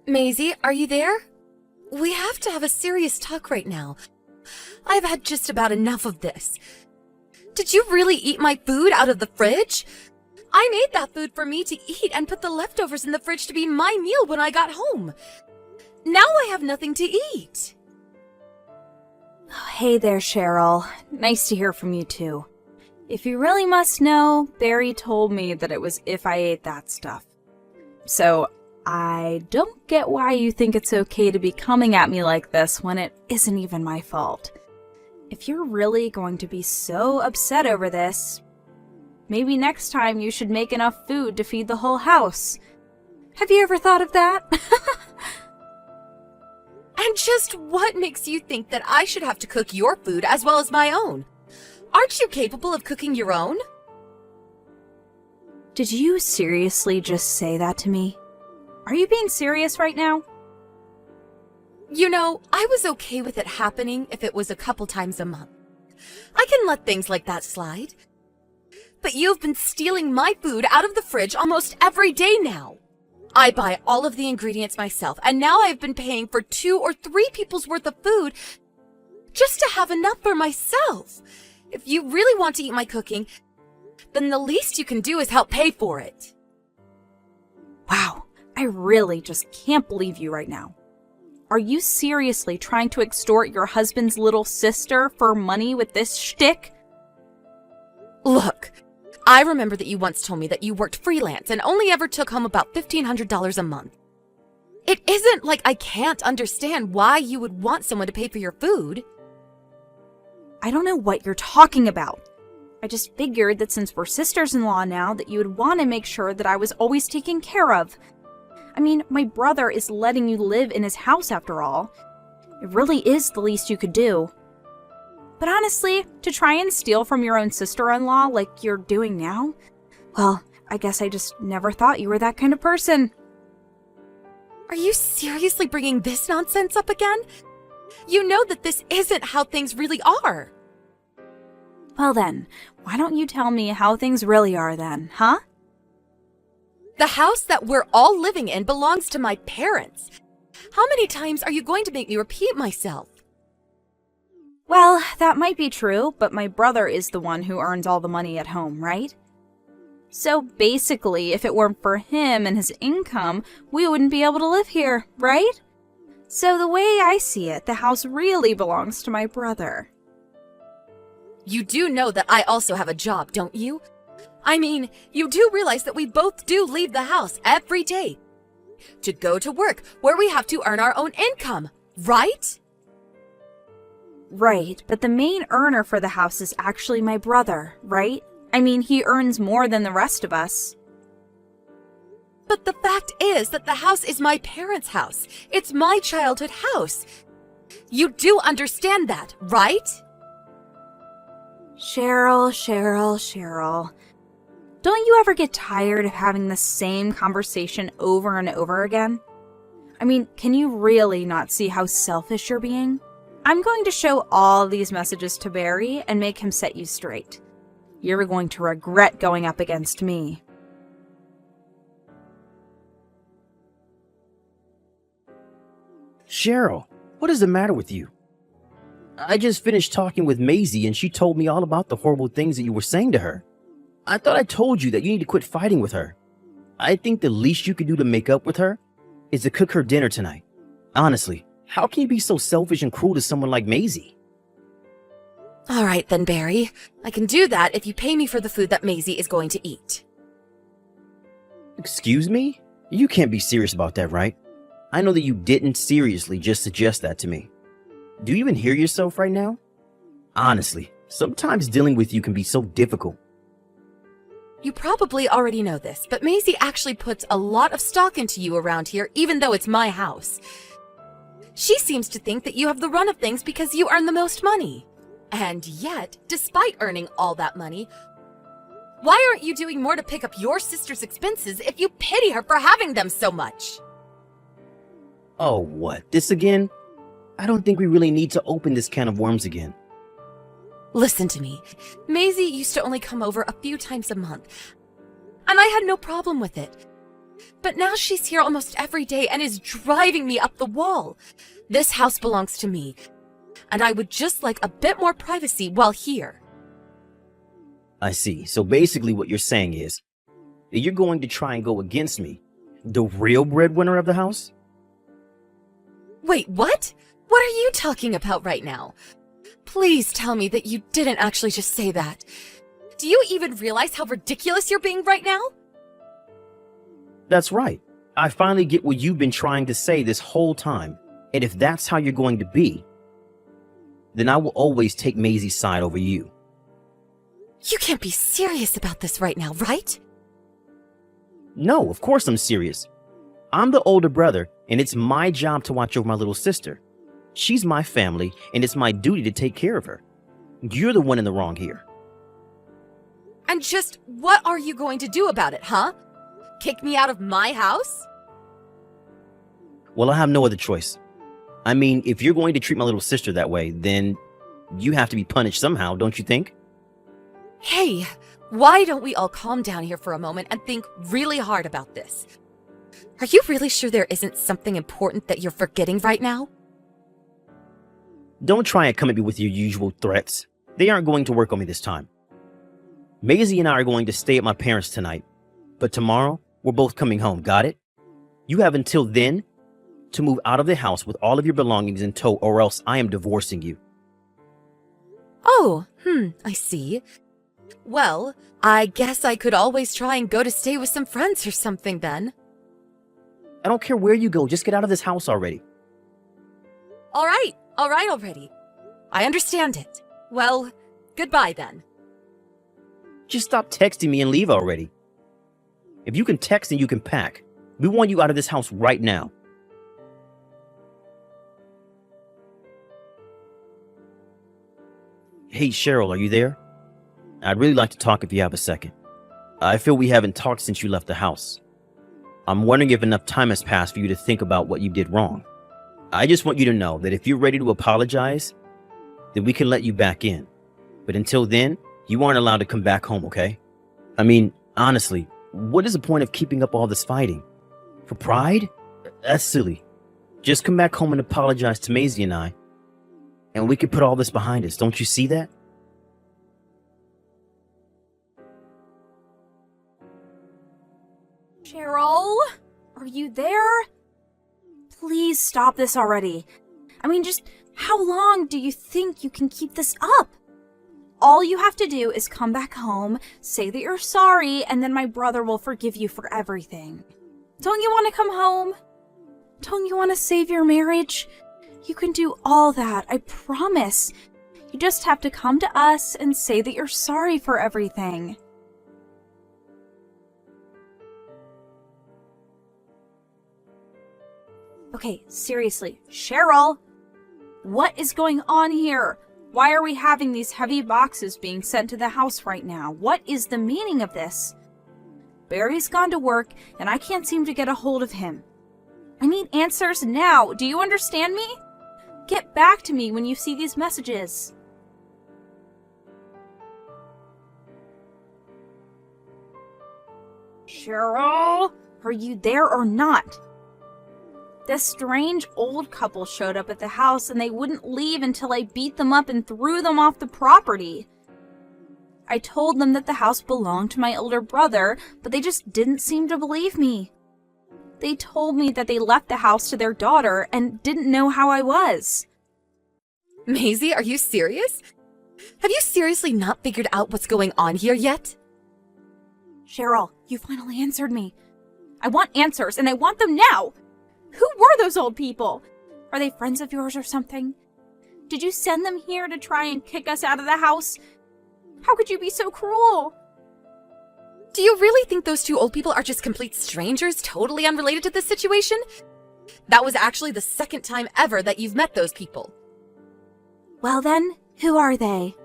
Maisie, are you there? We have to have a serious talk right now. I've had just about enough of this. Did you really eat my food out of the fridge? I made that food for me to eat and put the leftovers in the fridge to be my meal when I got home. Now I have nothing to eat. Oh, hey there, Cheryl. Nice to hear from you too. If you really must know, Barry told me that it was if I ate that stuff. So, I don't get why you think it's okay to be coming at me like this when it isn't even my fault. If you're really going to be so upset over this, maybe next time you should make enough food to feed the whole house. Have you ever thought of that? And just what makes you think that I should have to cook your food as well as my own? Aren't you capable of cooking your own? Did you seriously just say that to me? Are you being serious right now? You know, I was okay with it happening if it was a couple times a month. I can let things like that slide. But you've been stealing my food out of the fridge almost every day now. I buy all of the ingredients myself, and now I've been paying for 2 or 3 people's worth of food just to have enough for myself. If you really want to eat my cooking, then the least you can do is help pay for it. Wow, I really just can't believe you right now. Are you seriously trying to extort your husband's little sister for money with this shtick? Look, I remember that you once told me that you worked freelance and only ever took home about $1,500 a month. It isn't like I can't understand why you would want someone to pay for your food. I don't know what you're talking about. I just figured that since we're sisters-in-law now that you would want to make sure that I was always taken care of. I mean, my brother is letting you live in his house after all. It really is the least you could do. But honestly, to try and steal from your own sister-in-law like you're doing now, well, I guess I just never thought you were that kind of person. Are you seriously bringing this nonsense up again? You know that this isn't how things really are. Well then, why don't you tell me how things really are then, huh? The house that we're all living in belongs to my parents. How many times are you going to make me repeat myself? Well, that might be true, but my brother is the one who earns all the money at home, right? So basically, if it weren't for him and his income, we wouldn't be able to live here, right? So the way I see it, the house really belongs to my brother. You do know that I also have a job, don't you? I mean, you do realize that we both do leave the house every day to go to work where we have to earn our own income, right? Right, but the main earner for the house is actually my brother, right? I mean, he earns more than the rest of us. But the fact is that the house is my parents' house. It's my childhood house. You do understand that, right? Cheryl. Don't you ever get tired of having the same conversation over and over again? I mean, can you really not see how selfish you're being? I'm going to show all these messages to Barry and make him set you straight. You're going to regret going up against me. Cheryl, what is the matter with you? I just finished talking with Maisie and she told me all about the horrible things that you were saying to her. I thought I told you that you need to quit fighting with her. I think the least you could do to make up with her is to cook her dinner tonight. Honestly, how can you be so selfish and cruel to someone like Maisie? All right then, Barry. I can do that if you pay me for the food that Maisie is going to eat. Excuse me? You can't be serious about that, right? I know that you didn't seriously just suggest that to me. Do you even hear yourself right now? Honestly, sometimes dealing with you can be so difficult. You probably already know this, but Maisie actually puts a lot of stock into you around here, even though it's my house. She seems to think that you have the run of things because you earn the most money. And yet, despite earning all that money, why aren't you doing more to pick up your sister's expenses if you pity her for having them so much? Oh, what? This again? I don't think we really need to open this can of worms again. Listen to me. Maisie used to only come over a few times a month, and I had no problem with it. But now she's here almost every day and is driving me up the wall. This house belongs to me, and I would just like a bit more privacy while here. I see. So basically what you're saying is that you're going to try and go against me, the real breadwinner of the house? Wait, what? What are you talking about right now? Please tell me that you didn't actually just say that. Do you even realize how ridiculous you're being right now? That's right. I finally get what you've been trying to say this whole time. And if that's how you're going to be, then I will always take Maisie's side over you. You can't be serious about this right now, right? No, of course I'm serious. I'm the older brother, and it's my job to watch over my little sister. She's my family, and it's my duty to take care of her. You're the one in the wrong here. And just what are you going to do about it, huh? Kick me out of my house? Well, I have no other choice. I mean, if you're going to treat my little sister that way, then you have to be punished somehow, don't you think? Hey, why don't we all calm down here for a moment and think really hard about this? Are you really sure there isn't something important that you're forgetting right now? Don't try and come at me with your usual threats. They aren't going to work on me this time. Maisie and I are going to stay at my parents' tonight, but tomorrow we're both coming home, got it? You have until then to move out of the house with all of your belongings in tow, or else I am divorcing you. Oh, I see. Well, I guess I could always try and go to stay with some friends or something then. I don't care where you go, just get out of this house already. All right already. I understand it. Well, goodbye then. Just stop texting me and leave already. If you can text, then you can pack. We want you out of this house right now. Hey, Cheryl, are you there? I'd really like to talk if you have a second. I feel we haven't talked since you left the house. I'm wondering if enough time has passed for you to think about what you did wrong. I just want you to know that if you're ready to apologize, then we can let you back in. But until then, you aren't allowed to come back home, okay? I mean, honestly, what is the point of keeping up all this fighting? For pride? That's silly. Just come back home and apologize to Maisie and I, and we can put all this behind us. Don't you see that? Cheryl, are you there? Please stop this already. I mean, just how long do you think you can keep this up? All you have to do is come back home, say that you're sorry, and then my brother will forgive you for everything. Don't you want to come home? Don't you want to save your marriage? You can do all that, I promise. You just have to come to us and say that you're sorry for everything. Okay, seriously, Cheryl, what is going on here? Why are we having these heavy boxes being sent to the house right now? What is the meaning of this? Barry's gone to work, and I can't seem to get a hold of him. I need answers now. Do you understand me? Get back to me when you see these messages. Cheryl, are you there or not? This strange old couple showed up at the house and they wouldn't leave until I beat them up and threw them off the property. I told them that the house belonged to my older brother, but they just didn't seem to believe me. They told me that they left the house to their daughter and didn't know how I was. Maisie, are you serious? Have you seriously not figured out what's going on here yet? Cheryl, you finally answered me. I want answers, and I want them now! Who were those old people? Are they friends of yours or something? Did you send them here to try and kick us out of the house? How could you be so cruel? Do you really think those two old people are just complete strangers, totally unrelated to this situation? That was actually the second time ever that you've met those people. Well then, who are they?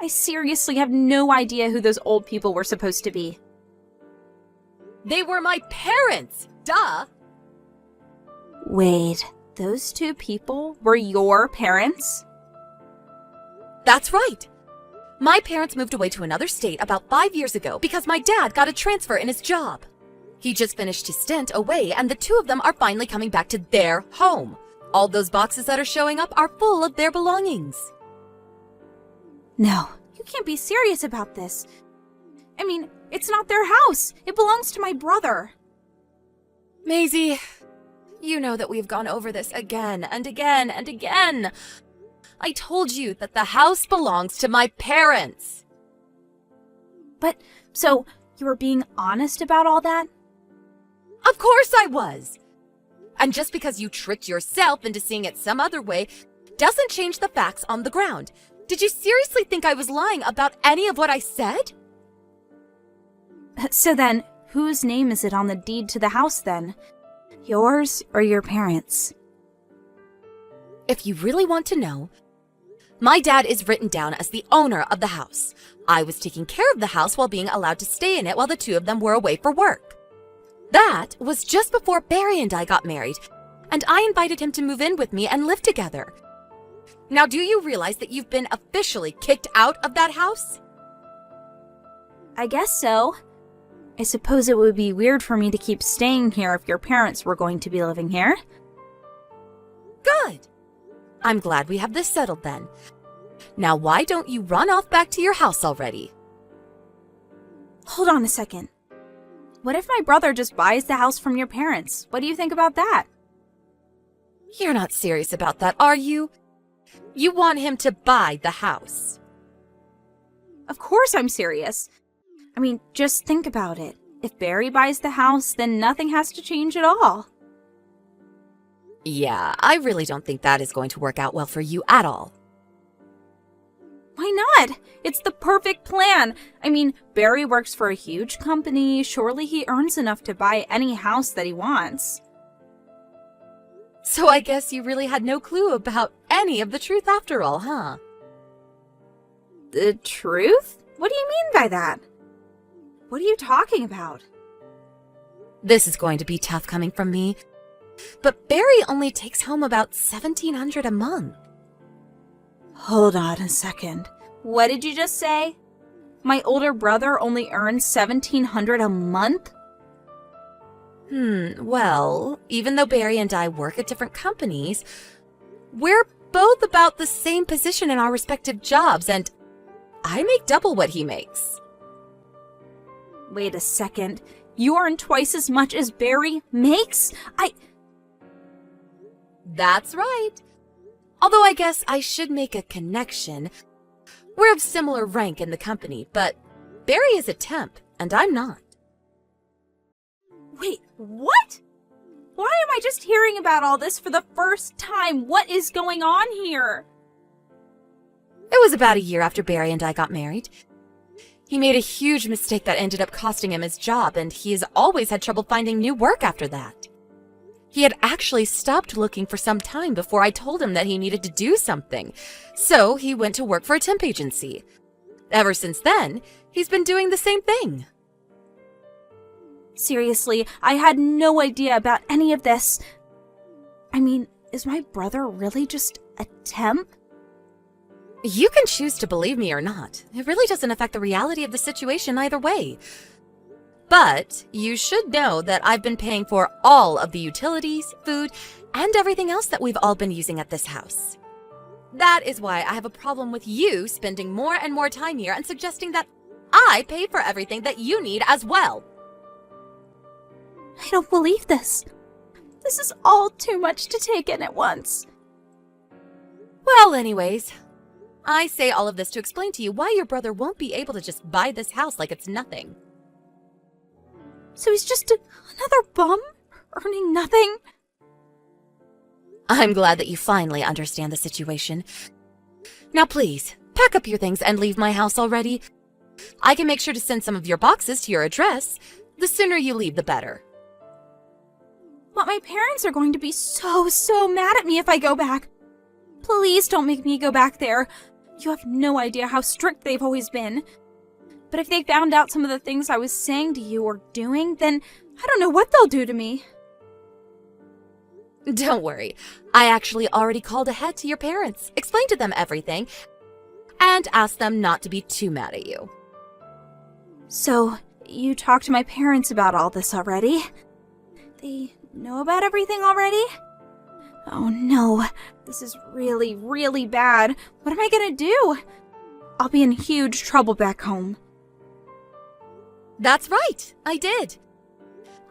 I seriously have no idea who those old people were supposed to be. They were my parents! Duh! Wait, those two people were your parents? That's right. My parents moved away to another state about 5 years ago because my dad got a transfer in his job. He just finished his stint away, and the two of them are finally coming back to their home. All those boxes that are showing up are full of their belongings. No, you can't be serious about this. I mean, it's not their house. It belongs to my brother. Maisie, you know that we've gone over this again and again and again. I told you that the house belongs to my parents. But, so, you were being honest about all that? Of course I was. And just because you tricked yourself into seeing it some other way doesn't change the facts on the ground. Did you seriously think I was lying about any of what I said? So then, whose name is it on the deed to the house then? Yours or your parents'? If you really want to know, my dad is written down as the owner of the house. I was taking care of the house while being allowed to stay in it while the two of them were away for work. That was just before Barry and I got married, and I invited him to move in with me and live together. Now, do you realize that you've been officially kicked out of that house? I guess so. I suppose it would be weird for me to keep staying here if your parents were going to be living here. Good. I'm glad we have this settled then. Now, why don't you run off back to your house already? Hold on a second. What if my brother just buys the house from your parents? What do you think about that? You're not serious about that, are you? You want him to buy the house. Of course I'm serious. I mean, just think about it. If Barry buys the house, then nothing has to change at all. Yeah, I really don't think that is going to work out well for you at all. Why not? It's the perfect plan. I mean, Barry works for a huge company. Surely he earns enough to buy any house that he wants. So I guess you really had no clue about any of the truth after all, huh? The truth? What do you mean by that? What are you talking about? This is going to be tough coming from me, but Barry only takes home about $1,700 a month. Hold on a second. What did you just say? My older brother only earns $1,700 a month? Well, even though Barry and I work at different companies, we're both about the same position in our respective jobs, and I make double what he makes. Wait a second. You earn twice as much as Barry makes? That's right. Although I guess I should make a connection. We're of similar rank in the company, but Barry is a temp, and I'm not. Wait, what? Why am I just hearing about all this for the first time? What is going on here? It was about a year after Barry and I got married. He made a huge mistake that ended up costing him his job, and he has always had trouble finding new work after that. He had actually stopped looking for some time before I told him that he needed to do something, so he went to work for a temp agency. Ever since then, he's been doing the same thing. Seriously, I had no idea about any of this. I mean, is my brother really just a temp? You can choose to believe me or not. It really doesn't affect the reality of the situation either way. But you should know that I've been paying for all of the utilities, food, and everything else that we've all been using at this house. That is why I have a problem with you spending more and more time here and suggesting that I pay for everything that you need as well. I don't believe this. This is all too much to take in at once. Well, anyways, I say all of this to explain to you why your brother won't be able to just buy this house like it's nothing. So he's just another bum? Earning nothing? I'm glad that you finally understand the situation. Now please, pack up your things and leave my house already. I can make sure to send some of your boxes to your address. The sooner you leave, the better. But my parents are going to be so mad at me if I go back. Please don't make me go back there. You have no idea how strict they've always been. But if they found out some of the things I was saying to you or doing, then I don't know what they'll do to me. Don't worry. I actually already called ahead to your parents, explained to them everything, and asked them not to be too mad at you. So, you talked to my parents about all this already? They know about everything already? Oh no, this is really, really bad. What am I gonna do? I'll be in huge trouble back home. That's right, I did.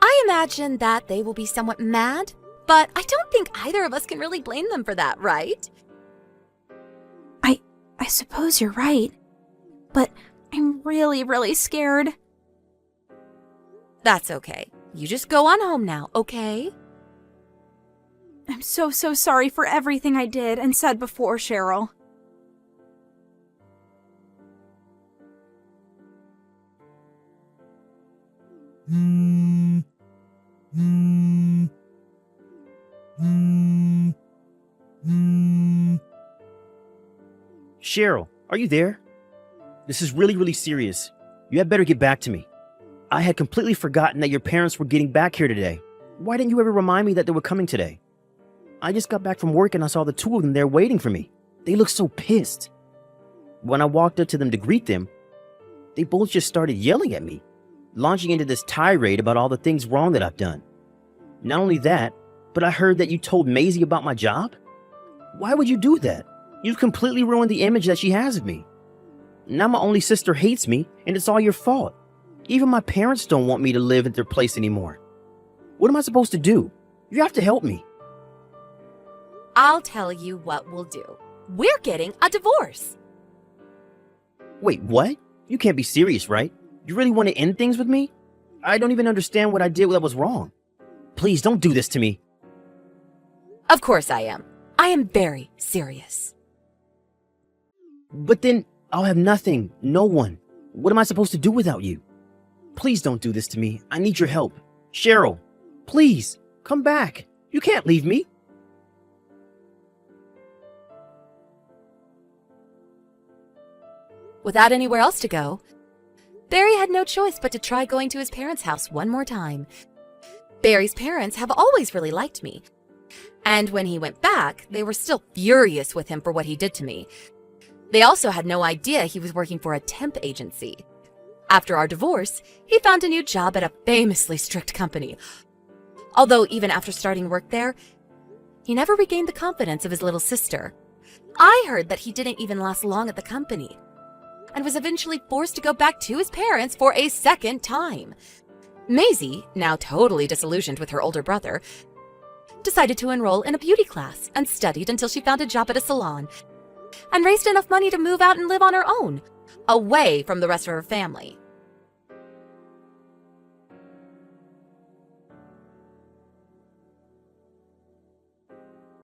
I imagine that they will be somewhat mad, but I don't think either of us can really blame them for that, right? I suppose you're right. But I'm really, really scared. That's okay. You just go on home now, okay? I'm so sorry for everything I did and said before, Cheryl. Cheryl, are you there? This is really, really serious. You had better get back to me. I had completely forgotten that your parents were getting back here today. Why didn't you ever remind me that they were coming today? I just got back from work and I saw the two of them there waiting for me. They looked so pissed. When I walked up to them to greet them, they both just started yelling at me, launching into this tirade about all the things wrong that I've done. Not only that, but I heard that you told Maisie about my job? Why would you do that? You've completely ruined the image that she has of me. Now my only sister hates me, and it's all your fault. Even my parents don't want me to live at their place anymore. What am I supposed to do? You have to help me. I'll tell you what we'll do. We're getting a divorce. Wait, what? You can't be serious, right? You really want to end things with me? I don't even understand what I did that was wrong. Please don't do this to me. Of course I am. I am very serious. But then I'll have nothing, no one. What am I supposed to do without you? Please don't do this to me. I need your help. Cheryl, please, come back. You can't leave me. Without anywhere else to go, Barry had no choice but to try going to his parents' house one more time. Barry's parents have always really liked me. And when he went back, they were still furious with him for what he did to me. They also had no idea he was working for a temp agency. After our divorce, he found a new job at a famously strict company. Although even after starting work there, he never regained the confidence of his little sister. I heard that he didn't even last long at the company, and was eventually forced to go back to his parents for a second time. Maisie, now totally disillusioned with her older brother, decided to enroll in a beauty class and studied until she found a job at a salon and raised enough money to move out and live on her own, away from the rest of her family.